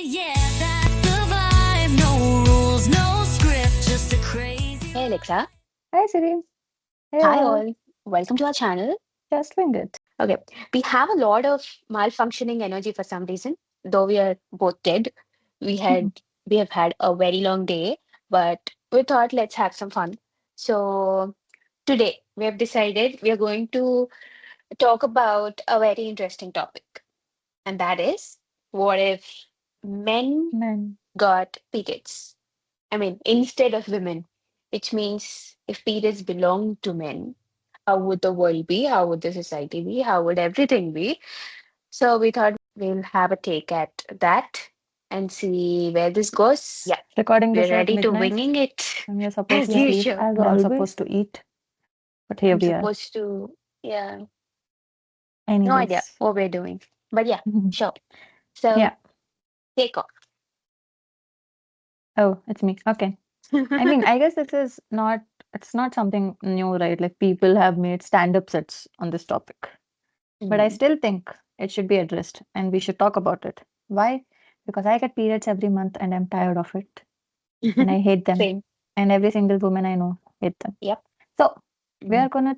Yeah, that's the vibe. No rules, no script, just a crazy. Hey Alexa, Hi Siri. Hey hi all. all. Welcome to our channel. Just doing good. Okay, we have a lot of malfunctioning energy for some reason, though we are both dead. We had we have had a very long day, but we thought let's have some fun. So today we have decided we are going to talk about a very interesting topic, and that is what if men Man. got periods? I mean, instead of women, which means if periods belong to men, how would the world be? How would the society be? How would everything be? So we thought we'll have a take at that and see where this goes. Yeah, Recording we're this at ready to midnight winging it when you're supposed as to Yeah. sleep usual. as and I'm always. supposed to eat. But here I'm we are. supposed to, yeah, no idea Anyways. what we're doing. But yeah, sure. Yeah. So take off. Oh, it's me. Okay. I mean, I guess it's not something new, right? Like people have made stand-up sets on this topic. But I Mm. still think it should be addressed and we should talk about it. Why? Because I get periods every month and I'm tired of it and I hate them. Same. And every single woman I know hate them. Yep. So we Mm. are gonna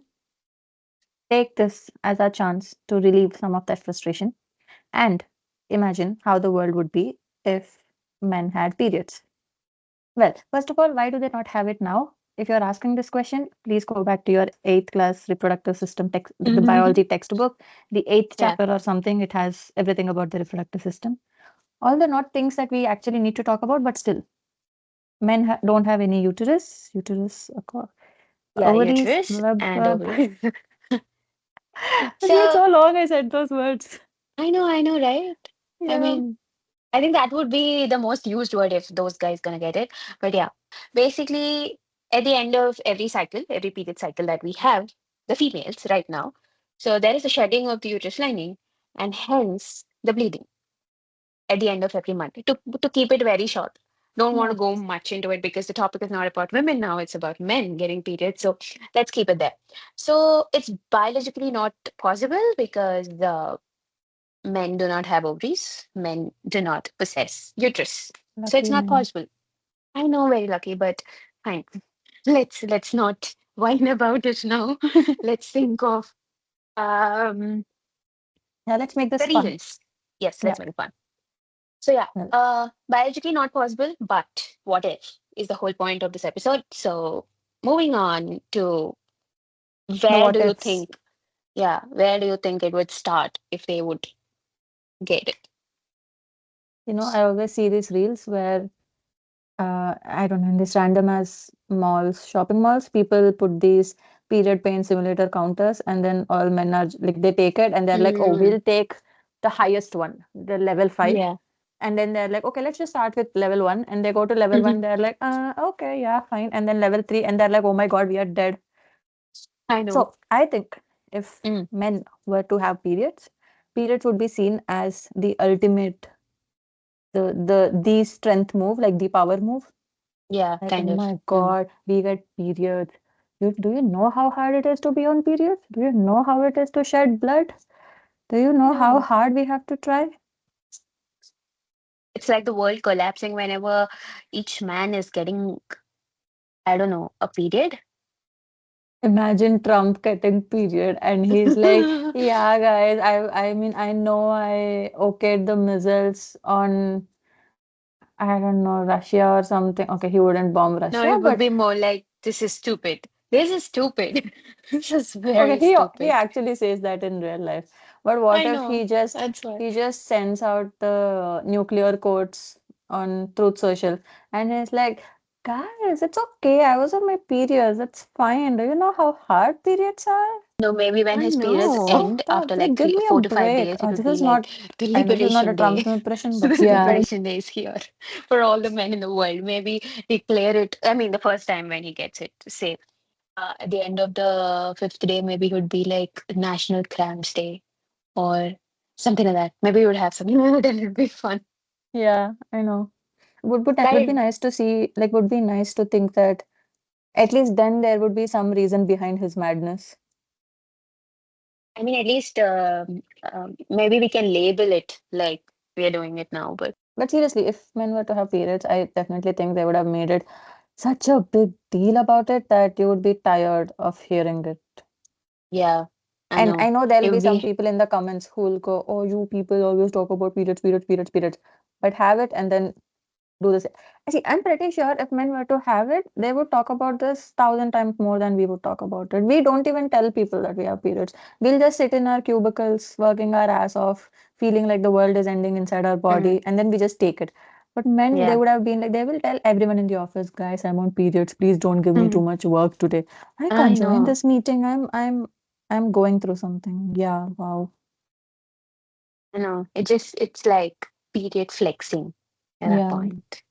take this as our chance to relieve some of that frustration and imagine how the world would be if men had periods. Well, first of all, why do they not have it now? If you're asking this question, please go back to your eighth class reproductive system text, like the biology textbook, the eighth Yeah. chapter or something. It has everything about the reproductive system. All the not things that we actually need to talk about, but still, men don't have any uterus, Yeah, ovaries, uterus blah, and blah. ovaries. It feels So so long I said those words. I know, right? I Yeah. mean, I think that would be the most used word if those guys gonna get it. But yeah, basically, at the end of every cycle, every period cycle that we have, the females right now, so there is a shedding of the uterus lining, and hence the bleeding at the end of every month. To keep it very short, don't want Yeah. to go much into it because the topic is not about women now; it's about men getting periods. So let's keep it there. So it's biologically not possible because the men do not have ovaries. Men do not possess uterus. So it's Lucky not men. possible. I know, very lucky, but fine. Let's not whine about it now. Let's think of um Yeah, let's make the this fun. reasons. Yes, Yeah. let's make it fun. So yeah, Well, biologically not possible, but what if is the whole point of this episode. So moving on to the where what do you ifs. think, yeah, where do you think it would start if they would get it? I always see these reels where I don't know, in this random as malls, shopping malls, people put these period pain simulator counters, and then all men are like, they take it and they're like, oh, Mm, we'll take the highest one, the level five. yeah. And then they're like, okay, let's just start with level one. And they go to level one, they're like, okay, yeah, fine. And then level three, and they're like, oh my God, we are dead. I know. So I think if Mm, men were to have periods would be seen as the ultimate, the strength move, like the power move. yeah, Like, oh kind of. my Mm. God, we get periods. Do you know how hard it is to be on periods? Do you know how it is to shed blood? Do you know how No. hard we have to try? It's like the world collapsing whenever each man is getting, I don't know, a period. Imagine Trump getting period and he's like, yeah, guys, I mean, I know I okayed the missiles on, I don't know, Russia or something. Okay, he wouldn't bomb No, Russia, it would but be more like, this is stupid. This is stupid. This is okay, very he stupid. actually says that in real life. But what I if know. That's why. he just sends out the nuclear quotes on Truth Social and he's like, guys, it's okay. I was on my periods. That's fine. Do you know how hard periods are? No, maybe when I his periods know. So end tough. after Like, like give three, me a 4 to 5 days, break. it would This be is like not, the I know this is not a Liberation Trump Day. impression, but The still. Liberation Day is here for all the men in the world. Maybe declare it. I mean, the first time when he gets it, say at the end of the fifth day, maybe it would be like National Cramps Day or something like that. Maybe we would have something like that and it'd be fun. Yeah, I know. Would be Right. nice to see, like, would be nice to think that at least then there would be some reason behind his madness. I mean, at least maybe we can label it like we are doing it now, but But seriously, if men were to have periods, I definitely think they would have made it such a big deal about it that you would be tired of hearing it. Yeah, I And I know. know there'll It be would some be, people in the comments who'll go, "Oh, you people always talk about periods, periods, periods, periods." But have it and then do this. See, I'm pretty sure if men were to have it, they would talk about this thousand times more than we would talk about it. We don't even tell people that we have periods. We'll just sit in our cubicles, working our ass off, feeling like the world is ending inside our mm, body, and then we just take it. But men, they yeah. would have been like, they will tell everyone in the office, guys, I'm on periods. Please don't give me too Mm, much work today. I I can't join know. this meeting. I'm going through something. Yeah, wow. I know. It's like period flexing at that Yeah. point.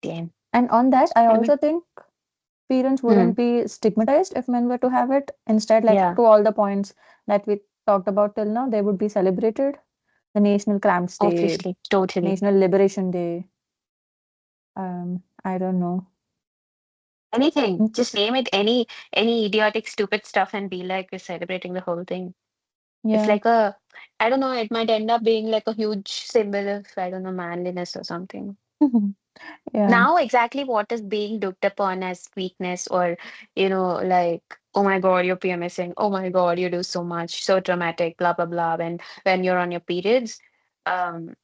Damn. And on that, I I mean, also think parents mm, wouldn't be stigmatized if men were to have it. Instead, like yeah, to all the points that we talked about till now, they would be celebrated. The National Cramps Day, obviously, totally. National Liberation Day. I don't know. Anything. Mm, Just name it any idiotic, stupid stuff and be like we're celebrating the whole thing. It's yeah. like a, I don't know, it might end up being like a huge symbol of, I don't know, manliness or something. Yeah. Now exactly what is being looked upon as weakness or, like, oh my God, you're PMSing. Oh my God, you do so much, so dramatic, blah, blah, blah. When you're on your periods, um,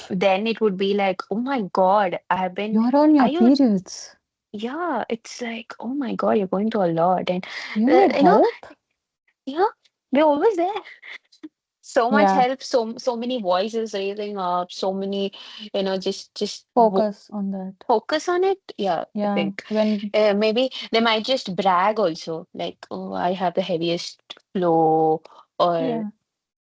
then it would be like, oh my God, You're on are your you, periods. yeah, it's like, oh my God, you're going through a lot. And, You need you know, help? yeah, we're always there. So much Yeah. help, so many voices raising up, so many, just Focus on that. focus on it. Yeah, I Yeah. think When, maybe they might just brag also, like, oh, I have the heaviest flow, or yeah.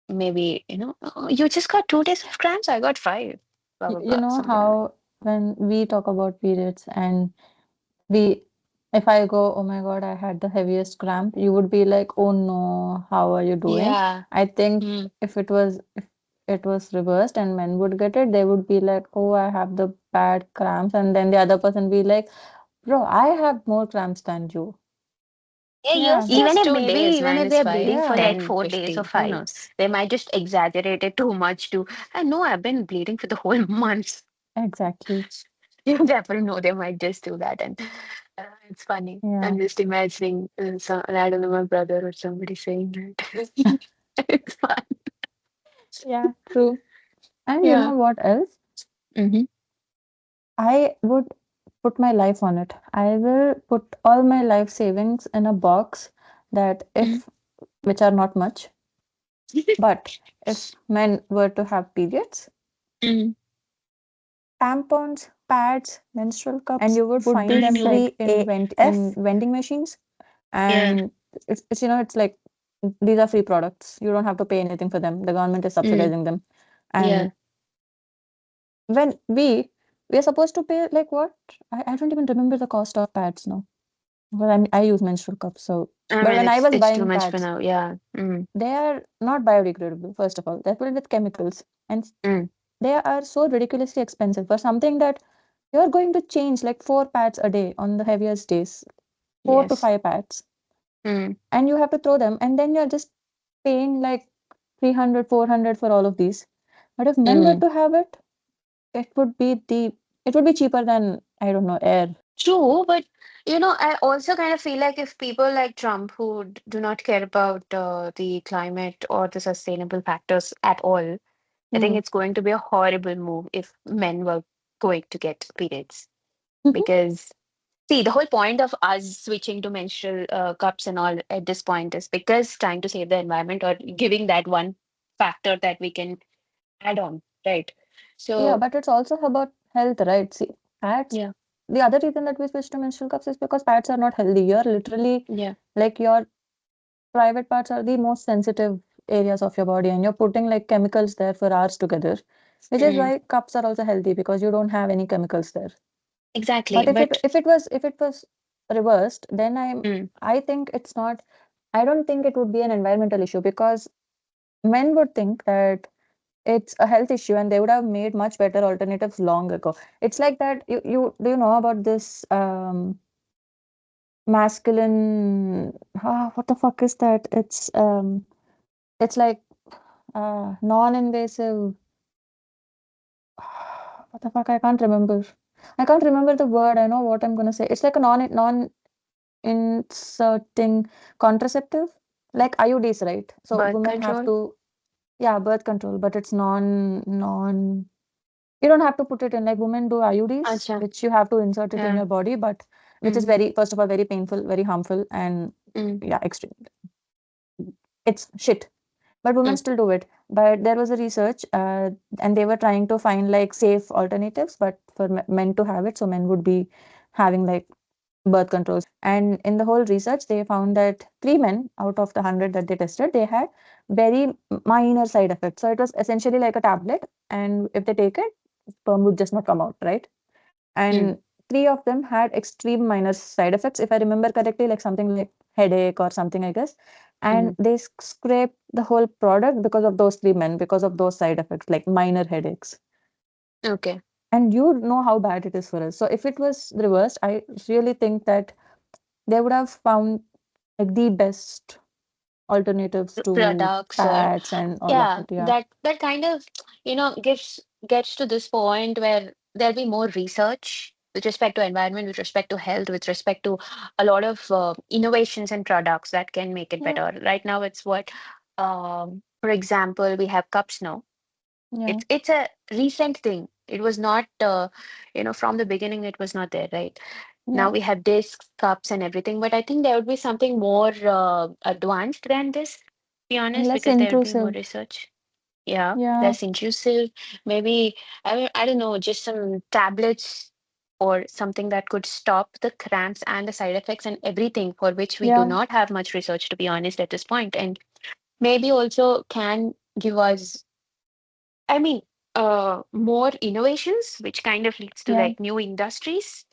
maybe, oh, you just got 2 days of cramps, I got five, blah blah You blah, know something like how when we talk about periods and we if I go, oh my God, I had the heaviest cramp, you would be like, oh no, how are you that. doing? Yeah. I think Mm. if it was reversed and men would get it, they would be like, oh, I have the bad cramps, and then the other person be like, bro, I have more cramps than you. Yeah, Yeah, yours that's just two maybe days, even man, if it's they're bleeding fine. for Yeah, like 10, 4 days or 15, who 5, knows? they might just exaggerate it too much to, I know I've been bleeding for the whole month. exactly. You never know, they might just do that. And it's funny. Yeah, I'm just imagining, I don't know, my brother or somebody saying that. It's fun. yeah, true. And you know Yeah. what else? Hmm. I would put my life on it. I will put all my life savings in a box that Mm. if, which are not much, but if men were to have periods, Mm. tampons, pads, menstrual And cups you would would find be I them know. free like in AF. vending machines. Yeah. And it's it's like these are free products. You don't have to pay anything for them. The government is Mm. subsidizing them. And Yeah. when we are supposed to pay like what? I don't even remember the cost of pads now. Well, I use menstrual cups, so I but mean, when I was it's too buying much for pads, now. Yeah. Mm. they are not biodegradable, first of all. They're filled with chemicals, and Mm. they are so ridiculously expensive for something that you're going to change like 4 pads a day on the heaviest days, four to Yes. five pads, Mm. and you have to throw them, and then you're just paying like 300, 400 for all of these. But if men were Mm. to have it, it would be the it would be cheaper than, I don't know, air. True, but I also kind of feel like if people like Trump who do not care about the climate or the sustainable factors at all, I think Hmm. it's going to be a horrible move if men were going to get periods. Because, see, the whole point of us switching to menstrual cups and all at this point is because trying to save the environment or giving that one factor that we can add on, right? Yeah, So, but it's also about health, right? See, pads. yeah, The other reason that we switched to menstrual cups is because pads are not healthy. You're literally yeah, like your private parts are the most sensitive areas of your body, and you're putting like chemicals there for hours together, which is mm, why cups are also healthy because you don't have any chemicals there. exactly. But But, if it was reversed, then mm, I think it's not. I don't think it would be an environmental issue because men would think that it's a health issue and they would have made much better alternatives long ago. It's like that you do you know about this masculine what the fuck is that? It's like non-invasive what the fuck? I can't remember. I can't remember the word. I know what I'm gonna say. It's like a non-inserting contraceptive, like IUDs, right? So Birth women have control? to, yeah, birth control, but it's non. You don't have to put it in. Like women do IUDs, Acha. which you have to insert it in Yeah. your body, but which is Mm, very, first of all, very painful, very harmful, and mm, yeah, extreme. It's shit. But women mm, still do it. But there was a research, and they were trying to find like safe alternatives, but for men to have it, so men would be having like birth controls. And in the whole research, they found that 3 men out of the 100 that they tested, they had very minor side effects. So it was essentially like a tablet, and if they take it, sperm would just not come out, right? mm, And three of them had extreme minor side effects, if I remember correctly, like something like headache or something, I guess. And mm. they scraped the whole product because of those 3 men, because of those side effects, like minor headaches. Okay. And you know how bad it is for us. So if it was reversed, I really think that they would have found like the best alternatives to Products or pads and all of yeah, it. Yeah. that kind of, gives gets to this point where there'll be more research with respect to environment, with respect to health, with respect to a lot of innovations and products that can make it Yeah. better. Right now, it's what, for example, we have cups now. Yeah. It's a recent thing. It was not, from the beginning, it was not there, right? Now Yeah. we have discs, cups, and everything, but I think there would be something more advanced than this, to be And honest, less because there would be more intrusive. research. Yeah, Yeah. less intrusive. Maybe, I don't know, just some tablets or something that could stop the cramps and the side effects and everything for which we do Yeah. not have much research, to be honest, at this point. And maybe also can give us, I mean, more innovations, which kind of leads to Yeah. like new industries.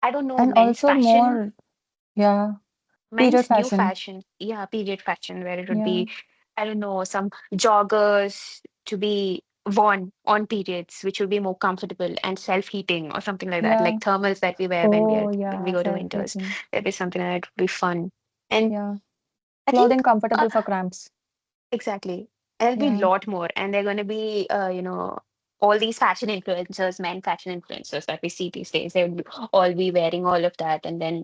I don't know, And men's also fashion, more, yeah, period men's new fashion. fashion. Yeah, period fashion, where it would Yeah. be, I don't know, some joggers to be worn on periods, which would be more comfortable and self-heating or something like that, Yeah. like thermals that we wear Oh, when we yeah. go to winters. Self-heating. That'd be something that would be fun. And Yeah. I Clothing think uh, comfortable for cramps. exactly. There'll be a Yeah. lot more, and they're going to be, all these fashion influencers, men fashion influencers that we see these days. They would all be wearing all of that, and then,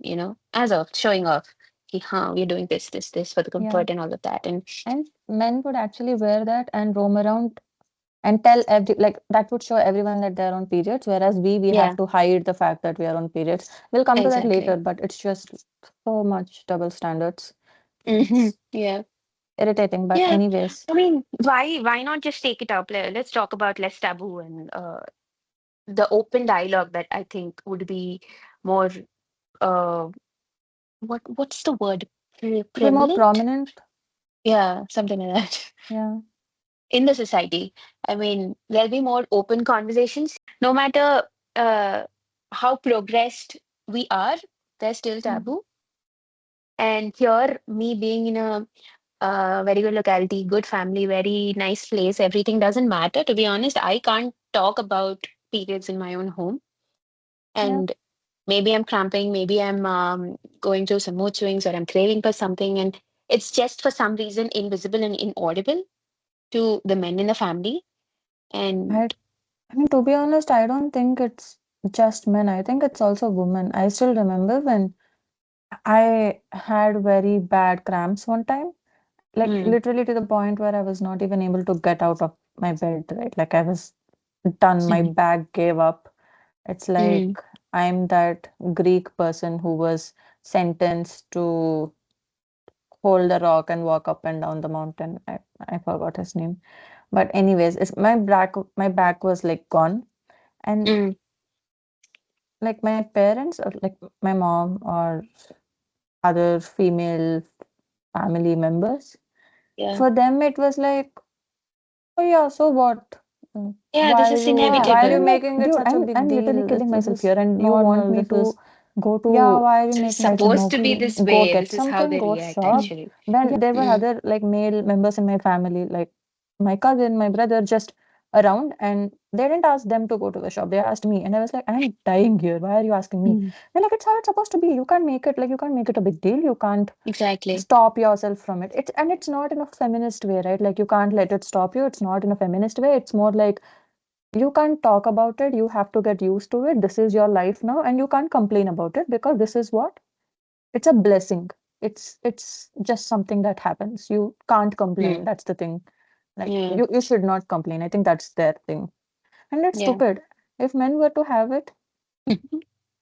as of showing off, "Ki, huh, we're doing this for the Yeah. comfort and all of that." And And men would actually wear that and roam around and tell every, like that would show everyone that they're on periods, whereas we have yeah, to hide the fact that we are on periods. We'll come to that later, exactly. but it's just so much double standards. Hmm. It's Yeah, irritating, but yeah. anyways, I mean, why not just take it up? Let's talk about less taboo and the open dialogue that I think would be more. Uh, what's the word? be more Prevalent? prominent. Yeah, something like that. Yeah. In the society. I mean, there'll be more open conversations. No matter how progressed we are, there's still Mm. taboo. And here, me being in a very good locality, good family, very nice place, everything doesn't matter. To be honest, I can't talk about periods in my own home. Yeah. And maybe I'm cramping, maybe I'm going through some mood swings or I'm craving for something. And it's just for some reason invisible and inaudible to the men in the family. And I I mean, to be honest, I don't think it's just men. I think it's also women. I still remember when I had very bad cramps one time, like mm, literally to the point where I was not even able to get out of my bed, right? Like I was done, my mm, back gave up. It's like mm, I'm that Greek person who was sentenced to hold a rock and walk up and down the mountain. I forgot his name. But anyways, my back was like gone. And mm, like my parents or like my mom or other female family members, yeah. for them it was like, oh yeah, so what? Yeah, Why this are is you why are you inevitable. I'm like, making it dude, such a big I'm literally deal? killing This myself is here, and you want normal. me This is to go Yeah, to, why are you this is making it supposed to be okay? this Go way. get This is how something, they go react, shop. actually. Then there were Mm, other like male members in my family, like my cousin, my brother, just around, and they didn't ask them to go to the shop. They asked me, and I was like, I'm dying here. Why are you asking me? mm, They're like, it's how it's supposed to be. You can't make it like you can't make it a big deal. You can't exactly. stop yourself from it. It's not in a feminist way, right? Like you can't let it stop you. It's not in a feminist way. It's more like you can't talk about it. You have to get used to it. This is your life now, and you can't complain about it because this is what it's a blessing. It's just something that happens. You can't complain. Mm. That's the thing. Like Yeah. you should not complain. I think that's their thing. And it's Yeah. stupid. If men were to have it,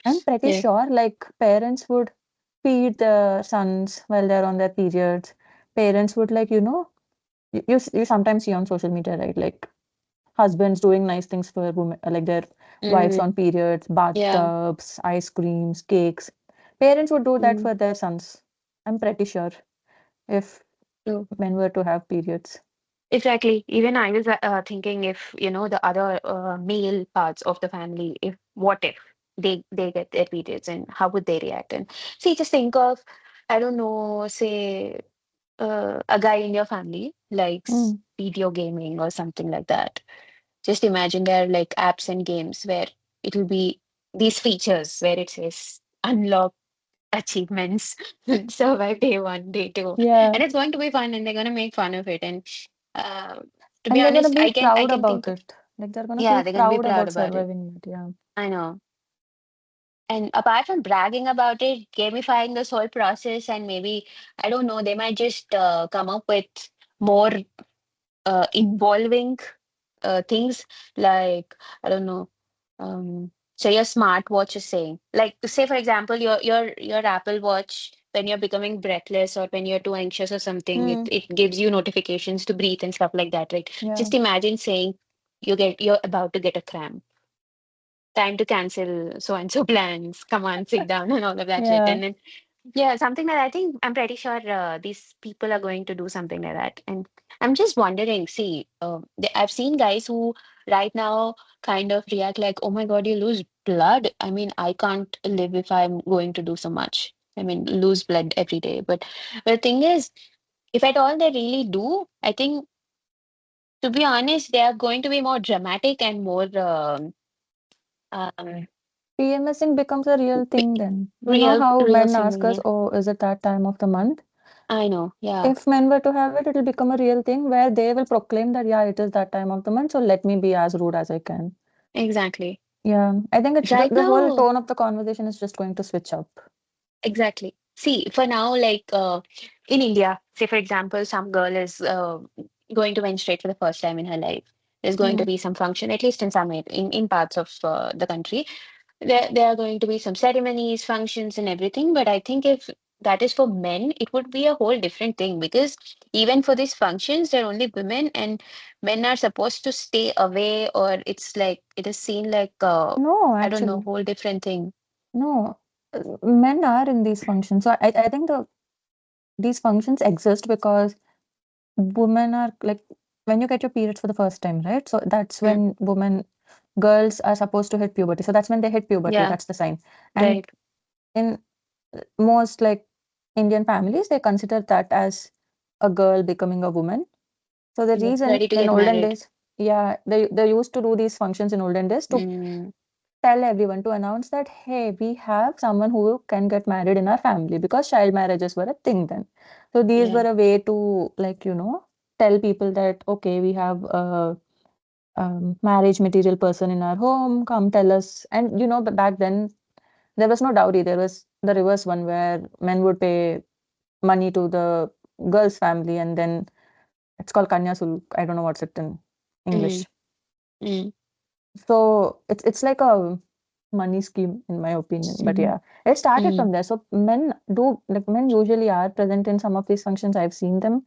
I'm pretty Yeah. sure like parents would feed their sons while they're on their periods. Parents would like, you sometimes see on social media, right? Like husbands doing nice things for women, like their wives Mm. on periods, Yeah. bathtubs, ice creams, cakes. Parents would do that Mm. for their sons. I'm pretty sure if True. men were to have periods. Exactly. Even I was thinking if, the other male parts of the family, if what if they get their periods and how would they react? And see, just think of, I don't know, say a guy in your family likes Mm. video gaming or something like that. Just imagine there are like apps and games where it'll be these features where it says unlock achievements, survive day one, day two, Yeah. and it's going to be fun, and they're going to make fun of it. And uh, to be And they're gonna honest, be I proud can think about of, it. Like they're gonna yeah, feel they're going to be proud proud about about it. surviving it. Yeah. I know. And apart from bragging about it, gamifying this whole process, and maybe, I don't know, they might just come up with more involving things like, I don't know, say your smartwatch is saying, like, say for example, your Apple Watch, when you're becoming breathless or when you're too anxious or something, it Mm. it gives you notifications to breathe and stuff like that, right? Yeah. Just imagine saying you're about to get a cramp, time to cancel so and so plans, come on, sit down, and all of that shit. Yeah. And then, yeah, something that I think I'm pretty sure these people are going to do something like that. And I'm just wondering, see, I've seen guys who right now kind of react like, oh my God, you lose blood. I mean, I can't live if I'm going to do so much. I mean, lose blood every day. But the thing is, if at all they really do, I think, to be honest, they are going to be more dramatic and more um, PMSing becomes a real thing then. You know real, how real men ask thing. us, Yeah, oh, is it that time of the month? I know. Yeah, If men were to have it, it'll become a real thing where they will proclaim that, yeah, it is that time of the month, so let me be as rude as I can. exactly. Yeah, I think Right the whole now, tone of the conversation is just going to switch up. exactly. See, for now, like in India, say for example, some girl is going to menstruate for the first time in her life. There's going to Mm. be some function, at least in some in parts of the country. There are going to be some ceremonies, functions, and everything. But I think if that is for men, it would be a whole different thing because even for these functions, they're only women, and men are supposed to stay away, or it's like it is seen like No, I don't know, actually, whole different thing. no. Men are in these functions. So I think these functions exist because women are like when you get your periods for the first time, right? So that's Mm. when girls are supposed to hit puberty. So that's when they hit puberty. Yeah, That's the sign. And right. in most like Indian families, they consider that as a girl becoming a woman. So the Yeah, reason ready to in get olden married. days, yeah, they used to do these functions in olden days to Mm, tell everyone to announce that hey, we have someone who can get married in our family because child marriages were a thing then. So these yeah. were a way to like tell people that okay, we have a marriage material person in our home. Come tell us. And but back then there was no dowry. There was the reverse one where men would pay money to the girl's family and then it's called Kanya Suluk. I don't know what's it in Mm, English. mm, So it's like a money scheme in my opinion. But mm, yeah, it started mm. from there. So men usually are present in some of these functions. I've seen them,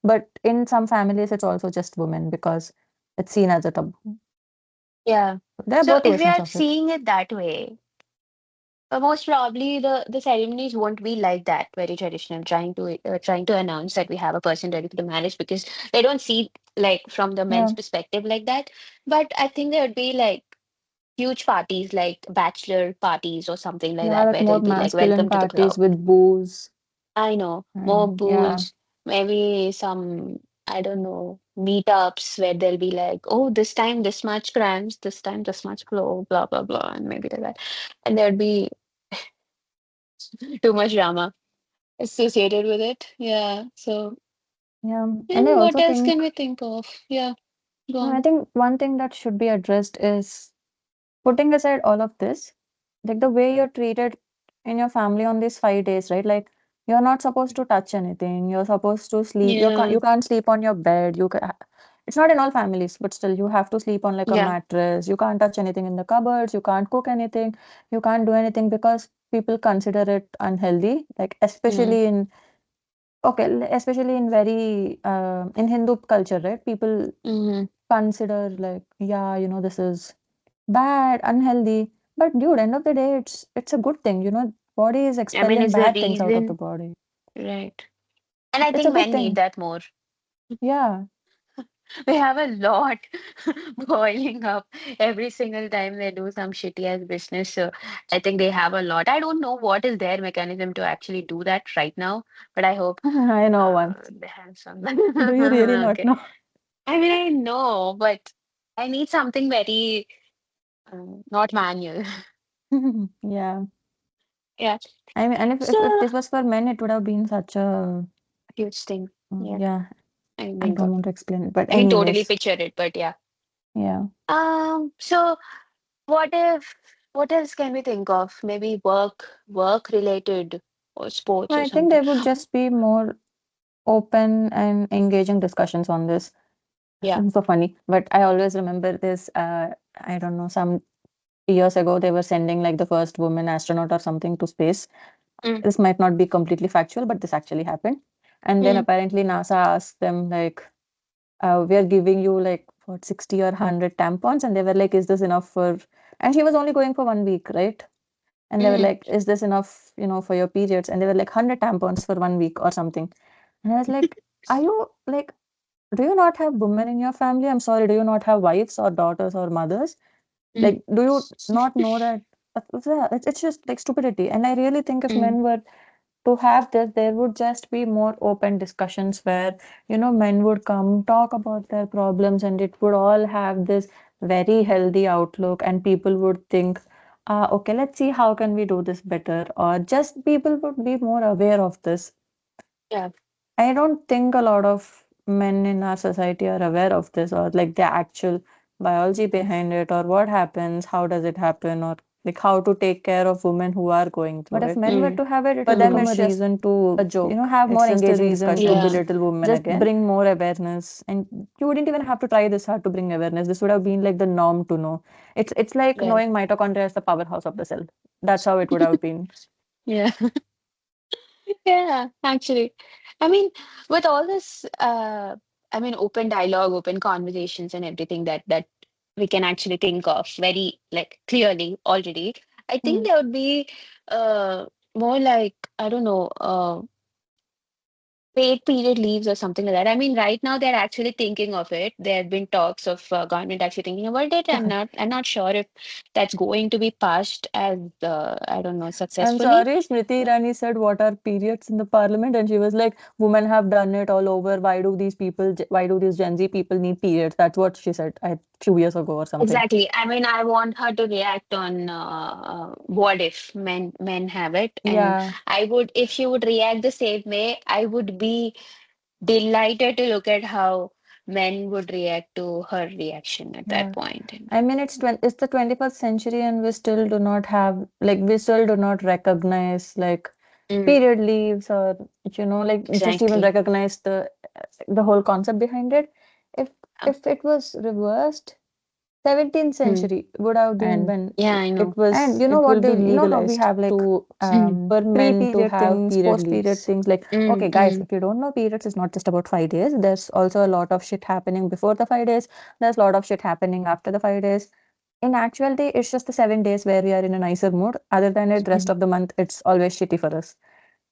but in some families it's also just women because it's seen as a taboo. Yeah. There are So both if we versions are of it. seeing it that way, most probably the ceremonies won't be like that, very traditional, trying to announce that we have a person ready for the marriage because they don't see like from the men's Yeah, perspective like that. But I think there would be like huge parties, like bachelor parties or something like yeah, that, like where more they'll be like, masculine "Welcome to the parties club." with booze I know, more and yeah, booze, maybe some, I don't know, meetups where they'll be like, oh, this time this much grams, this time this much flow, blah, blah, blah, and maybe like that. And there'd be too much drama associated with it. Yeah. So, yeah. And I and what also else think can we think of? Yeah. Go I on. think one thing that should be addressed is putting aside all of this, like the way you're treated in your family on these 5 days, right? Like you're not supposed to touch anything. You're supposed to sleep. Yeah. You can't sleep on your bed. It's not in all families, but still you have to sleep on like a Yeah. mattress. You can't touch anything in the cupboards. You can't cook anything. You can't do anything because people consider it unhealthy. Like Mm, especially in okay, especially in very in Hindu culture, right? People mm-hmm. consider like, yeah, this is bad, unhealthy. But dude, end of the day, it's a good thing, body is I mean, expelling it's the bad things out of the reason, body. right? And I It's a think good men need thing. that more. Yeah. We have a lot boiling up every single time they do some shitty ass business. So I think they have a lot. I don't know what is their mechanism to actually do that right now, but I hope I know one. they have some. Do you really not Okay. know? I mean, I know, but I need something very not manual. Yeah. Yeah. I mean, and if So this was for men, it would have been such a huge thing. Yeah. yeah. I can I think don't of. want to explain it, but I can totally anyways, picture it, but yeah. yeah. So what if, what else can we think of? Maybe work related or sports or I think something. there would just be more open and engaging discussions on this. Yeah. So funny, but I always remember this. I don't know, some years ago they were sending like the first woman astronaut or something to space. Mm, This might not be completely factual, but this actually happened. And then mm, apparently NASA asked them like, we are giving you like what 60 or 100 tampons, and they were like, is this enough for? And she was only going for 1 week, right? And they were mm. like, is this enough, for your periods? And they were like 100 tampons for 1 week or something. And I was like, are you like, do you not have women in your family? I'm sorry, do you not have wives or daughters or mothers? Mm, Like, do you not know that? Yeah, it's just like stupidity. And I really think if mm. men were to have this, there would just be more open discussions where, men would come talk about their problems and it would all have this very healthy outlook and people would think, okay, let's see how can we do this better, or just people would be more aware of this. Yeah. I don't think a lot of men in our society are aware of this or like the actual biology behind it or what happens, how does it happen, or like how to take care of women who are going through But if it. men were Mm, to have it, it For will them, become a it's just reason to, a joke. have more It's just a engaging reason to discussions. yeah. belittle women Just again. bring More awareness. And you wouldn't even have to try this hard to bring awareness. This would have been like the norm to know. It's like Right. knowing mitochondria is the powerhouse of the cell. That's how it would have been. Yeah. Yeah, actually. I mean, with all this, I mean, open dialogue, open conversations, and everything that we can actually think of very like clearly already. I think Hmm. there would be more like I don't know, paid period leaves or something like that. I mean, right now they're actually thinking of it. There have been talks of government actually thinking about it. I'm not sure if that's going to be passed as I don't know I'm successfully. sorry, Smriti Irani said, what are periods in the parliament? And she was like, women have done it all over. Why do these Gen Z people need periods? That's what she said a few years ago or something. Exactly. I mean, I want her to react on what if men have it, and Yeah, I would, if she would react the same way, I would be delighted to look at how men would react to her reaction at that yeah. point. And I mean, it's the 21st century, and we still do not have, like, we still do not recognize, like, mm, period leaves or, like, just even exactly. recognize the whole concept behind it. If Um, if it was reversed, 17th mm, century would have been And when yeah, I know. and it will be how we legalized have like to Mm, for men to pre-period have things, period post-period leaves. things. Like, mm, okay, guys, mm, if you don't know, periods is not just about 5 days. There's also a lot of shit happening before the 5 days. There's a lot of shit happening after the 5 days. In actuality, it's just the 7 days where we are in a nicer mood. Other than it, rest mm, of the month, it's always shitty for us.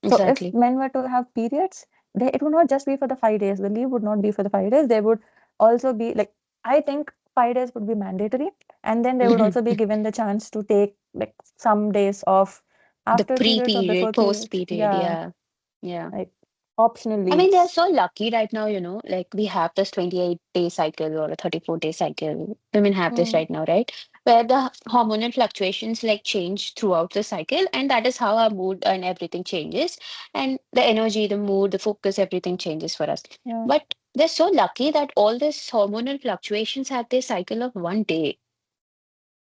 So if exactly. men were to have periods, it would not just be for the 5 days. The leave would not be for the 5 days. They would also be like, I think 5 days would be mandatory. And then they would Mhm. also be given the chance to take like some days off The after periods or before pre-period, periods. post-period, Yeah, yeah, yeah. like optional I mean, they're leaves. so lucky right now, like we have this 28-day cycle or a 34-day cycle. Women have this Hmm. right now, right? Where the hormonal fluctuations like change throughout the cycle, and that is how our mood and everything changes. And the energy, the mood, the focus, everything changes for us. Yeah. But They're so lucky that all these hormonal fluctuations have their cycle of 1 day.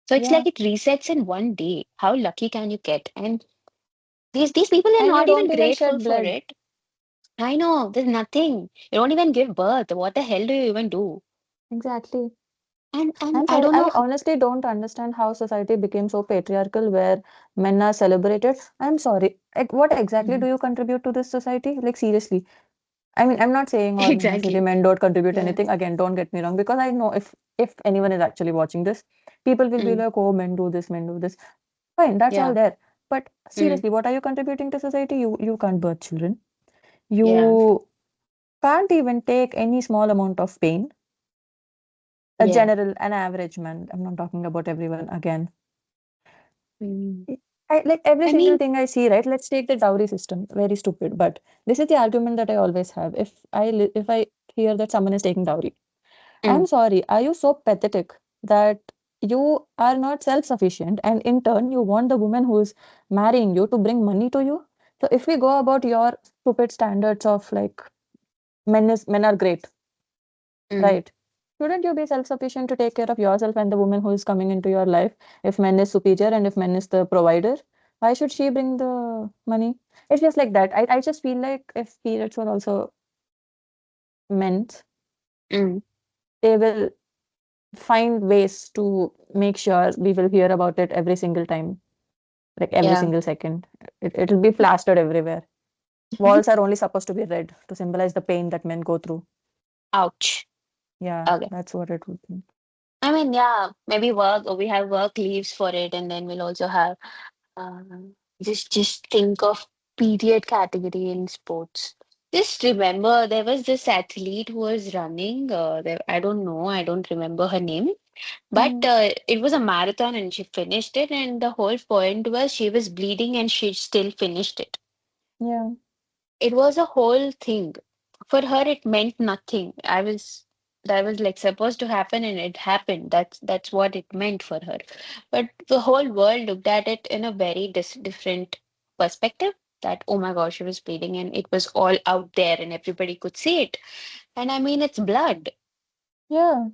So it's Yeah. like it resets in 1 day. How lucky can you get? And these people are And you not even don't even grateful shed for blood. it. I know, there's nothing. You don't even give birth. What the hell do you even do? Exactly. And I'm I sorry, don't know. I honestly don't understand how society became so patriarchal where men are celebrated. I'm sorry. Like, what exactly do Mhm. you contribute to this society? Like, seriously. I mean, I'm not saying all necessarily Exactly. men don't contribute Yeah. anything. Again, don't get me wrong, because I know if anyone is actually watching this, people will be Mm. like, oh, men do this, men do this. Fine, that's all Yeah. there. But Mm. seriously, what are you contributing to society? You can't birth children. Yeah. You can't even take any small amount of pain. A Yeah. general, an average man. I'm not talking about everyone again. Mm. Like every I single mean, thing I see, right? Let's take the dowry system. Very stupid, but this is the argument that I always have. If I hear that someone is taking dowry, mm. I'm sorry. Are you so pathetic that you are not self-sufficient, and in turn you want the woman who is marrying you to bring money to you? So if we go about your stupid standards of like men are great, Mm. right? Shouldn't you be self-sufficient to take care of yourself and the woman who is coming into your life? If men is superior and if men is the provider, why should she bring the money? It's just like that. I just feel like if periods were also meant, Mm. they will find ways to make sure we will hear about it every single time, like every Yeah. single second. It'll be plastered everywhere. Walls are only supposed to be red to symbolize the pain that men go through. Ouch. Yeah, Okay. that's what it would be. I mean, yeah, maybe work, or we have work leaves for it, and then we'll also have just think of period category in sports. Just remember there was this athlete who was running. I don't know, I don't remember her name, but Hmm. it was a marathon and she finished it. And the whole point was she was bleeding and she still finished it. Yeah. It was a whole thing. For her, it meant nothing. That was like supposed to happen and it happened. That's what it meant for her. But the whole world looked at it in a very different perspective. That, oh my gosh, she was bleeding and it was all out there and everybody could see it. And I mean, it's blood. Yeah.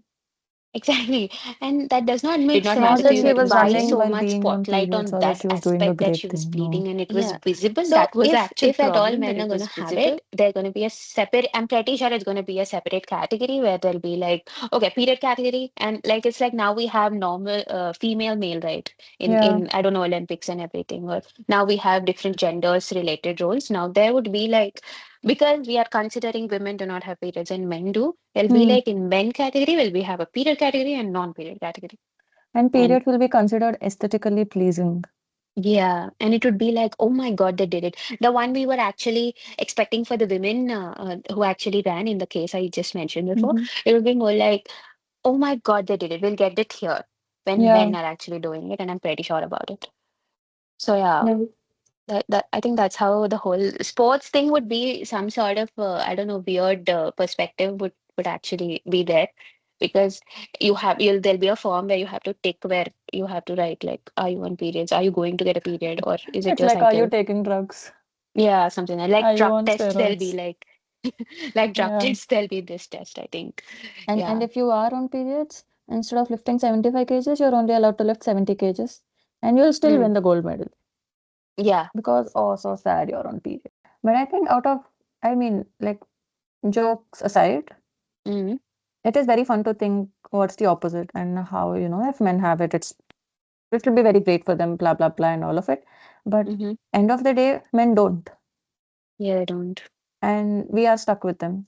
Exactly. And that does not did It's not not matter to that you she that was why running so while much being on spotlight periods on or that that she was doing a aspect that she great was thing. No. bleeding and it was Yeah, visible. that was the actual If at all problem, that men are it gonna was have visible. it, they're gonna be a separate, I'm pretty sure it's gonna be a separate category where there'll be like, okay, period category, and like it's like now we have normal female male, right? Yeah. In I don't know, Olympics and everything, or now we have different genders related roles. Now there would be like, because we are considering women do not have periods and men do, there'll be Hmm. like in men category will we have a period category and non-period category. And And period will be considered aesthetically pleasing. yeah, and it would be like, oh my God, they did it. The one we were actually expecting for the women who actually ran in the case I just mentioned before, Hmm. it would be more like, oh my God, they did it. We'll get it here when Yeah. men are actually doing it, and I'm pretty sure about it. So yeah, Yeah. that I think that's how the whole sports thing would be some sort of I don't know, weird perspective would actually be there, because you'll there'll be a form where you have to tick where you have to write like, are you on periods, are you going to get a period, or is it It's your like, are you cycle? taking drugs? Yeah, something like Are you drug on test, there'll be steroids? like like drug Yeah. test, there'll be this test, I think. And Yeah. if you are on periods, instead of lifting 75 kgs, you're only allowed to lift 70 kgs. And you'll still Mm, win the gold medal. yeah. Because, oh, so sad you're on period. But I think I mean, like, jokes aside, Mm, it is very fun to think what's the opposite and how, if men have it, it will be very great for them, blah, blah, blah, and all of it. But mm-hmm. end of the day, men don't. Yeah, I don't. And we are stuck with them.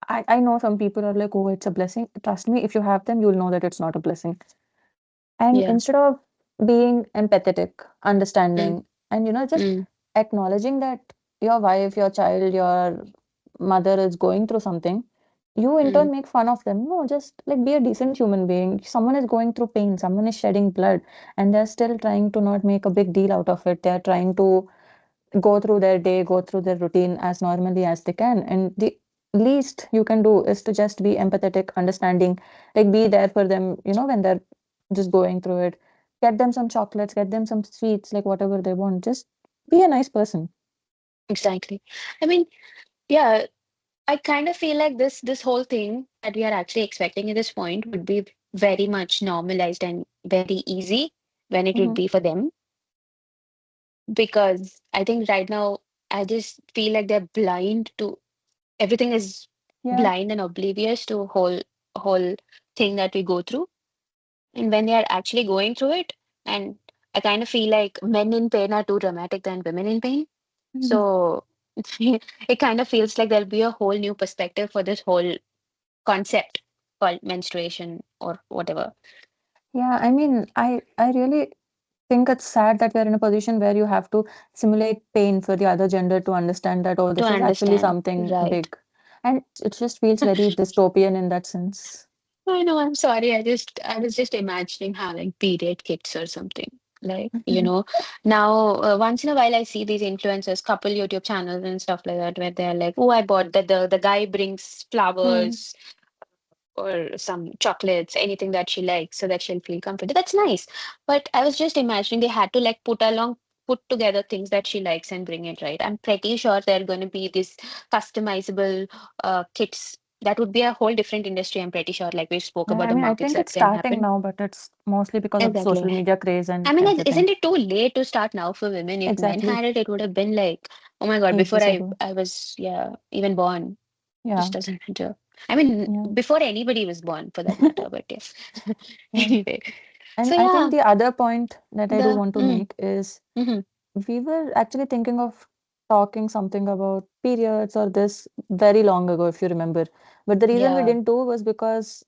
I know some people are like, oh, it's a blessing. Trust me, if you have them, you'll know that it's not a blessing. And Yeah. instead of being empathetic, Mm, understanding, and just mm, acknowledging that your wife, your child, your mother is going through something, you in mm, turn make fun of them. No, just like be a decent human being. Someone is going through pain, someone is shedding blood, and they're still trying to not make a big deal out of it. They're trying to go through their day, go through their routine as normally as they can. And the least you can do is to just be empathetic, understanding, like be there for them, when they're just going through it. Get them some chocolates, get them some sweets, like whatever they want. Just be a nice person. exactly. I mean, yeah, I kind of feel like this whole thing that we are actually expecting at this point would be very much normalized and very easy when it would Hmm. be for them, because I think right now I just feel like they're blind to everything is Yeah. blind and oblivious to whole thing that we go through. And when they are actually going through it, and I kind of feel like men in pain are too dramatic than women in pain. Mhm. So it kind of feels like there'll be a whole new perspective for this whole concept called menstruation or whatever. Yeah, I mean, I really think it's sad that we're in a position where you have to simulate pain for the other gender to understand that, oh, To this is actually understand, something right? big. And it just feels very dystopian in that sense. I know, I'm sorry. I was just imagining having period kits or something. Like, now once in a while I see these influencers, couple YouTube channels and stuff like that, where they're like, oh, I bought that the guy brings Hmm. flowers or some chocolates, anything that she likes, so that she'll feel comforted. That's nice. But I was just imagining they had to like put together things that she likes and bring it, right? I'm pretty sure there are going to be these customizable kits. That would be a whole different industry. I'm pretty sure. Like we spoke Yeah, about I the mean, I markets think that it's can starting happen. now, but it's mostly because of the social Exactly. media craze I and mean, like, everything. isn't it too late to start now for women? If men Exactly. had it, it would have been like, oh my God, before Ages ago. I was, yeah, even born. Yeah. Just doesn't matter. I mean, Yeah. before anybody was born, for that matter. But yes. Yeah. Anyway, And so I yeah, think the other point that I do the want to make is mm, we were actually thinking of talking something about periods or this very long ago, if you remember. But the reason we yeah, didn't do was because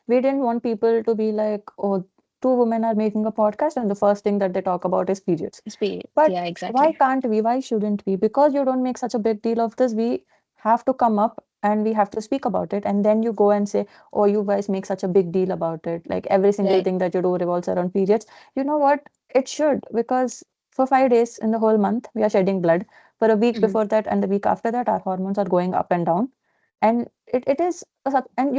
we didn't want people to be like, oh, two women are making a podcast and the first thing that they talk about is periods. experience. But Yeah, why exactly. can't we? Why shouldn't we? Because you don't make such a big deal of this, we have to come up and we have to speak about it. And then you go and say, oh, you guys make such a big deal about it. Like every single Right. thing that you do revolves around periods. You know what? It should, because for 5 days in the whole month, we are shedding blood. For a week Hmm. before that and the week after that, our hormones are going up and down. And it is, and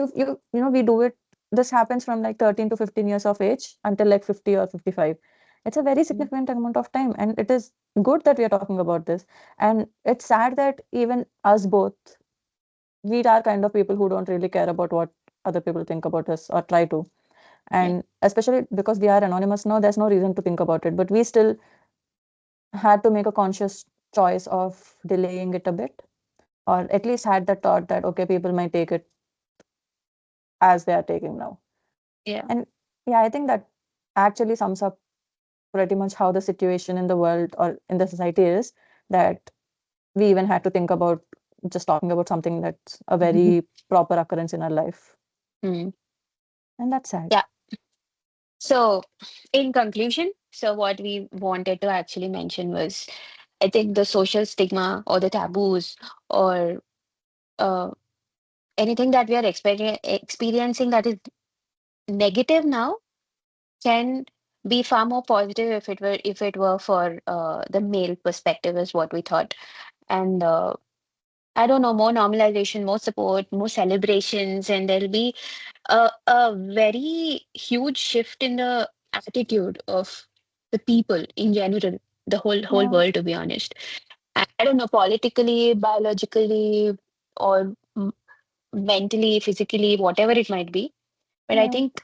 we do it. This happens from like 13 to 15 years of age until like 50 or 55. It's a very significant amount of time, and it is good that we are talking about this. And it's sad that even us both, we are kind of people who don't really care about what other people think about us or try to. Yeah, And especially because we are anonymous now, there's no reason to think about it. But we still had to make a conscious choice of delaying it a bit, or at least had the thought that, okay, people might take it as they are taking now. yeah, And yeah, I think that actually sums up pretty much how the situation in the world or in the society is, that we even had to think about just talking about something that's a very proper occurrence in our life. mm. And that's sad. Yeah. So, in conclusion, so what we wanted to actually mention was, I think the social stigma or the taboos or uh, anything that we are experiencing that is negative now can be far more positive if it were for the male perspective is what we thought. And I don't know, more normalization, more support, more celebrations, and there'll be a very huge shift in the attitude of the people in general, the whole Yeah, world, to be honest. I don't know, politically, biologically, or mentally, physically, whatever it might be. But I yeah, think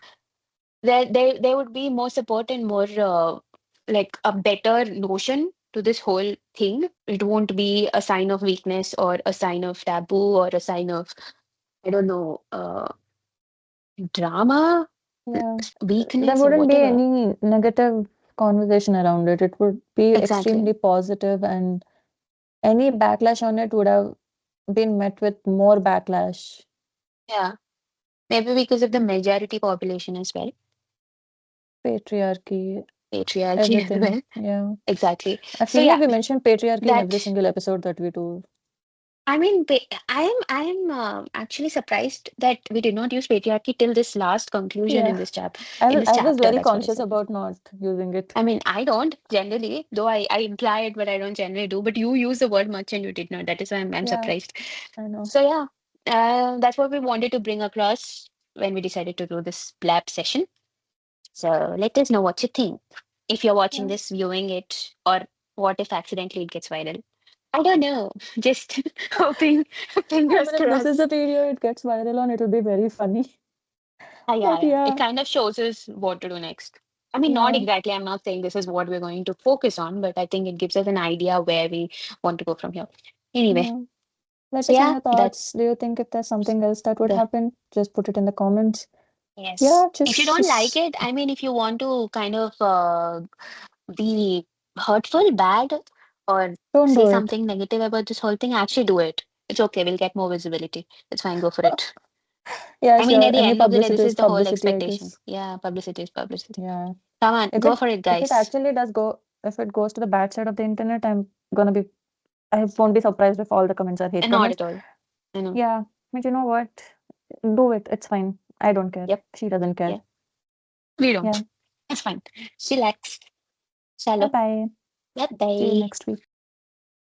there would be more support and more like a better notion to this whole thing. It won't be a sign of weakness or a sign of taboo or a sign of, I don't know, drama, yeah. There weakness or wouldn't be whatever. any negative conversation around it. It would be Exactly. extremely positive, and any backlash on it would have been met with more backlash. Yeah. Maybe because of the majority population as well, Patriarchy, patriarchy as everything. well. Yeah. Exactly. I So feel like yeah, we mentioned patriarchy in every that single episode that we do. I mean, I am actually surprised that we did not use patriarchy till this last conclusion Yeah. in this I was chapter. very That's what I conscious said. about not using it. I mean, I don't generally, though I imply it, but I don't generally do. But you use the word much and you did not. That is why I'm Yeah, surprised. I know. So yeah, that's what we wanted to bring across when we decided to do this blab session. So let us know what you think. If you're watching Yeah. this, viewing it, or what if accidentally it gets viral. I don't know. Just hoping, I fingers mean, if this is crossed. the video it gets viral on, it'll be very funny. Yeah, But yeah. It yeah, kind of shows us what to do next. I mean, not yeah, exactly. I'm not saying this is what we're going to focus on, but I think it gives us an idea where we want to go from here. Anyway, yeah. Let so us know yeah, your that's thoughts. Do you think if there's something else that would the happen, just put it in the comments. yes. Yeah, If you don't like just it, I mean, if you want to kind of be hurtful, bad, or don't say do it. something negative about this whole thing, actually do it. It's okay. We'll get more visibility. It's fine. Go for it. Yeah, I mean, sure. at the Any end of the day, publicity this is is the whole publicity, I expectation. guess. Yeah, publicity is publicity. Yeah. Come on, If go it for it, if it guys. actually does go if it goes to the bad side of the internet, gonna be I won't be surprised if all the comments are hate And not comments. at all. You know. Yeah, but you know what? Do it. It's fine. I don't care. Yep. She doesn't care. Yeah. We Yeah. don't. It's fine. Chillax. Bye Chalo. bye. Bye See you bye. next week.